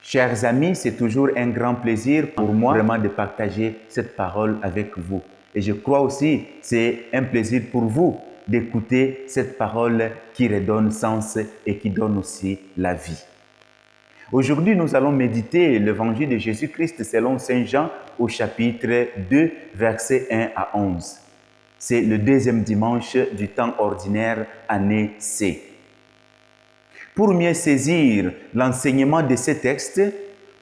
Chers amis, c'est toujours un grand plaisir pour moi vraiment de partager cette parole avec vous. Et je crois aussi c'est un plaisir pour vous d'écouter cette parole qui redonne sens et qui donne aussi la vie. Aujourd'hui, nous allons méditer l'évangile de Jésus-Christ selon Saint Jean au chapitre 2, versets 1 à 11. C'est le deuxième dimanche du temps ordinaire, année C. Pour mieux saisir l'enseignement de ces textes,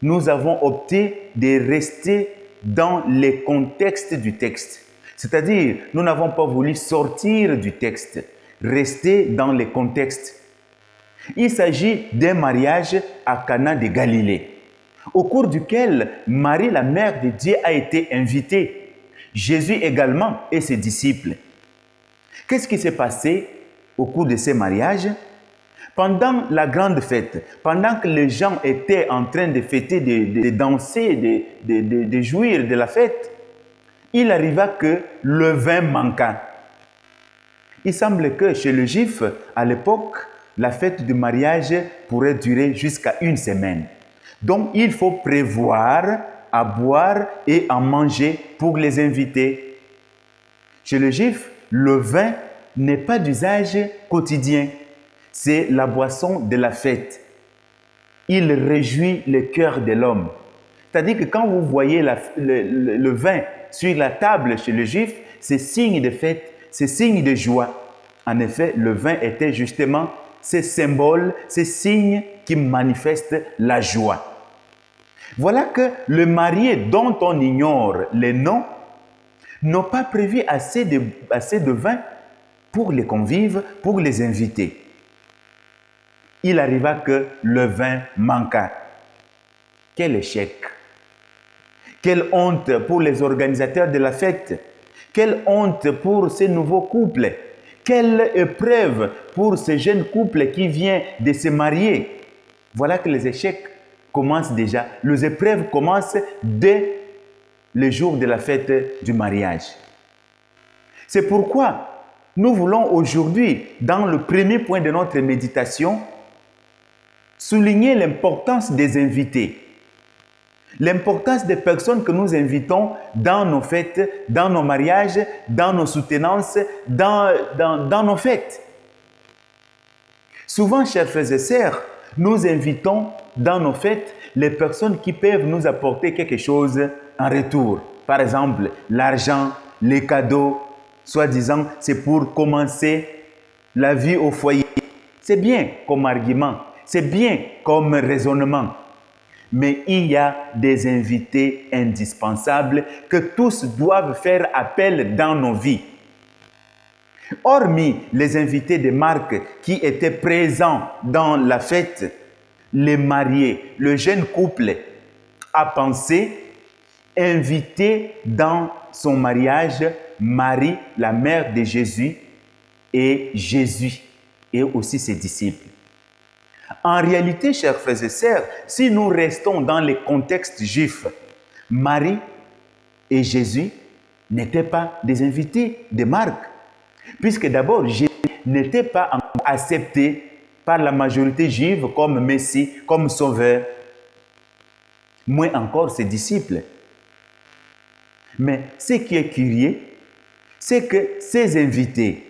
nous avons opté de rester dans le contexte du texte. C'est-à-dire, nous n'avons pas voulu sortir du texte, rester dans le contexte. Il s'agit d'un mariage à Cana de Galilée, au cours duquel Marie, la mère de Dieu, a été invitée. Jésus également et ses disciples. Qu'est-ce qui s'est passé au cours de ce mariage? Pendant la grande fête, pendant que les gens étaient en train de fêter, de danser, de jouir de la fête, il arriva que le vin manqua. Il semble que chez le Juif, à l'époque, la fête du mariage pourrait durer jusqu'à une semaine. Donc, il faut prévoir à boire et à manger pour les invités. Chez le Juif, le vin n'est pas d'usage quotidien. C'est la boisson de la fête. Il réjouit le cœur de l'homme. C'est-à-dire que quand vous voyez le vin sur la table chez le Juif, c'est signe de fête, c'est signe de joie. En effet, le vin était justement ce symbole, ce signe qui manifeste la joie. Voilà que les mariés dont on ignore les noms n'ont pas prévu assez de vin pour les convives, pour les invités. Il arriva que le vin manqua. Quel échec! Quelle honte pour les organisateurs de la fête! Quelle honte pour ces nouveaux couples! Quelle épreuve pour ce jeune couple qui vient de se marier! Voilà que les échecs commencent déjà. Les épreuves commencent dès le jour de la fête du mariage. C'est pourquoi nous voulons aujourd'hui, dans le premier point de notre méditation, souligner l'importance des invités, l'importance des personnes que nous invitons dans nos fêtes, dans nos mariages, dans nos soutenances, dans nos fêtes. Souvent, chers frères et sœurs, nous invitons dans nos fêtes les personnes qui peuvent nous apporter quelque chose en retour. Par exemple, l'argent, les cadeaux, soi-disant, c'est pour commencer la vie au foyer. C'est bien comme argument. C'est bien comme raisonnement, mais il y a des invités indispensables que tous doivent faire appel dans nos vies. Hormis les invités de Marc qui étaient présents dans la fête, les mariés, le jeune couple a pensé inviter dans son mariage Marie, la mère de Jésus, et Jésus, et aussi ses disciples. En réalité, chers frères et sœurs, si nous restons dans le contexte juif, Marie et Jésus n'étaient pas des invités de Marc, puisque d'abord, Jésus n'était pas encore accepté par la majorité juive comme Messie, comme Sauveur, moins encore ses disciples. Mais ce qui est curieux, c'est que ces invités,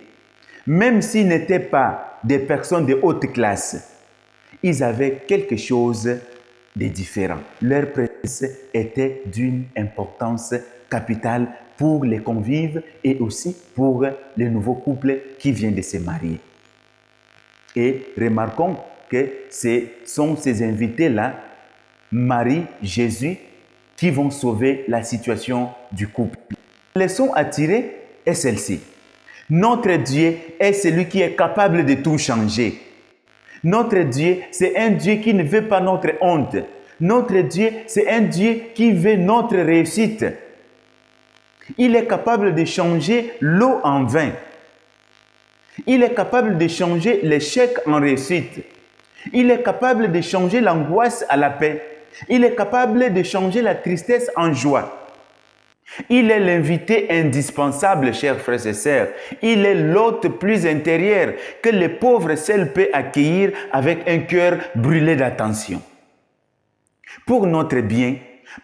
même s'ils n'étaient pas des personnes de haute classe, ils avaient quelque chose de différent. Leur présence était d'une importance capitale pour les convives et aussi pour les nouveaux couples qui viennent de se marier. Et remarquons que ce sont ces invités-là, Marie, Jésus, qui vont sauver la situation du couple. La leçon à tirer est celle-ci. Notre Dieu est celui qui est capable de tout changer. Notre Dieu, c'est un Dieu qui ne veut pas notre honte. Notre Dieu, c'est un Dieu qui veut notre réussite. Il est capable de changer l'eau en vin. Il est capable de changer l'échec en réussite. Il est capable de changer l'angoisse à la paix. Il est capable de changer la tristesse en joie. Il est l'invité indispensable, chers frères et sœurs. Il est l'hôte plus intérieur que le pauvre seul peut accueillir avec un cœur brûlé d'attention. Pour notre bien,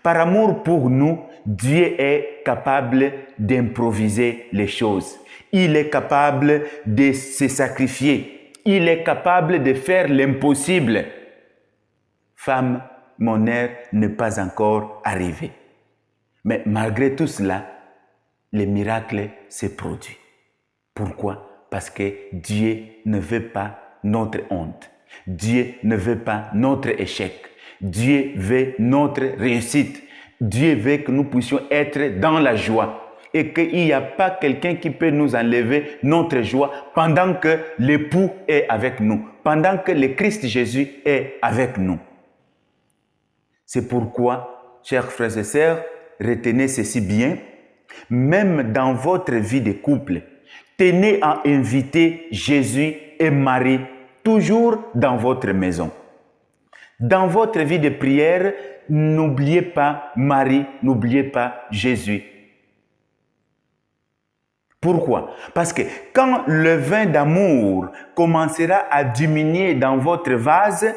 par amour pour nous, Dieu est capable d'improviser les choses. Il est capable de se sacrifier. Il est capable de faire l'impossible. Femme, mon heure n'est pas encore arrivée. Mais malgré tout cela, le miracle s'est produit. Pourquoi? Parce que Dieu ne veut pas notre honte. Dieu ne veut pas notre échec. Dieu veut notre réussite. Dieu veut que nous puissions être dans la joie et qu'il n'y a pas quelqu'un qui peut nous enlever notre joie pendant que l'époux est avec nous, pendant que le Christ Jésus est avec nous. C'est pourquoi, chers frères et sœurs, retenez ceci bien, même dans votre vie de couple, tenez à inviter Jésus et Marie toujours dans votre maison. Dans votre vie de prière, n'oubliez pas Marie, n'oubliez pas Jésus. Pourquoi? Parce que quand le vin d'amour commencera à diminuer dans votre vase,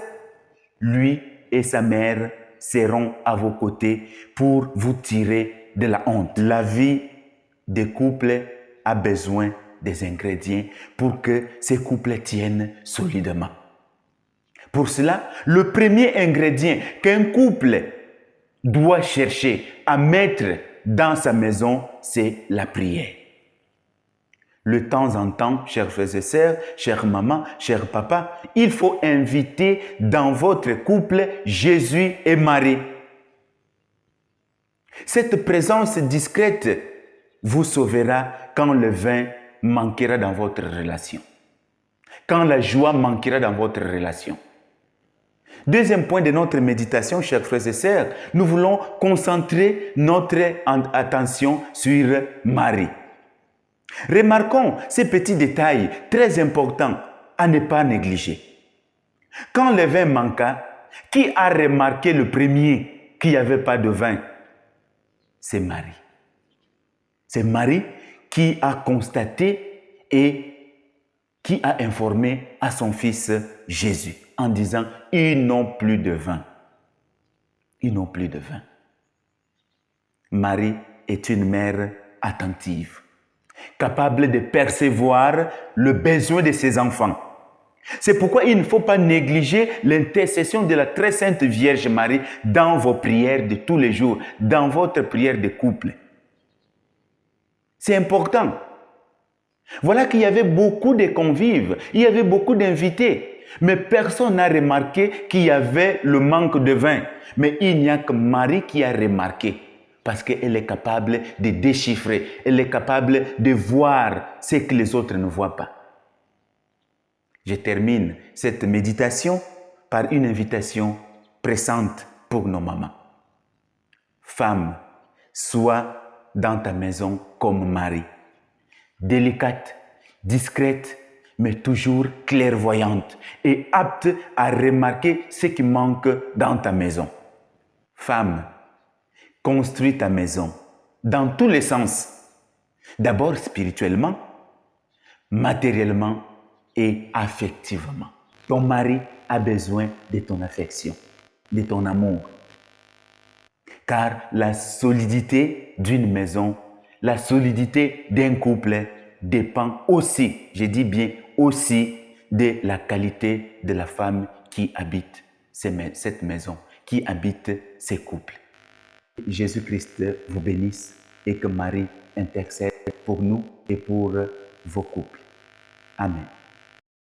lui et sa mère seront à vos côtés pour vous tirer de la honte. La vie des couples a besoin des ingrédients pour que ces couples tiennent solidement. Pour cela, le premier ingrédient qu'un couple doit chercher à mettre dans sa maison, c'est la prière. De temps en temps, chers frères et sœurs, chère maman, cher papa, il faut inviter dans votre couple Jésus et Marie. Cette présence discrète vous sauvera quand le vin manquera dans votre relation, quand la joie manquera dans votre relation. Deuxième point de notre méditation, chers frères et sœurs, nous voulons concentrer notre attention sur Marie. Remarquons ces petits détails très importants à ne pas négliger. Quand le vin manqua, qui a remarqué le premier qu'il n'y avait pas de vin? C'est Marie. C'est Marie qui a constaté et qui a informé à son fils Jésus en disant « Ils n'ont plus de vin. Ils n'ont plus de vin. » Marie est une mère attentive, capable de percevoir le besoin de ses enfants. C'est pourquoi il ne faut pas négliger l'intercession de la très sainte Vierge Marie dans vos prières de tous les jours, dans votre prière de couple. C'est important. Voilà qu'il y avait beaucoup de convives, il y avait beaucoup d'invités, mais personne n'a remarqué qu'il y avait le manque de vin. Mais il n'y a que Marie qui a remarqué, parce qu'elle est capable de déchiffrer, elle est capable de voir ce que les autres ne voient pas. Je termine cette méditation par une invitation pressante pour nos mamans. Femme, sois dans ta maison comme Marie, délicate, discrète, mais toujours clairvoyante et apte à remarquer ce qui manque dans ta maison. Femme, construis ta maison dans tous les sens. D'abord spirituellement, matériellement et affectivement. Ton mari a besoin de ton affection, de ton amour. Car la solidité d'une maison, la solidité d'un couple dépend aussi, je dis bien aussi, de la qualité de la femme qui habite cette maison, qui habite ces couples. Jésus-Christ vous bénisse et que Marie intercède pour nous et pour vos couples. Amen.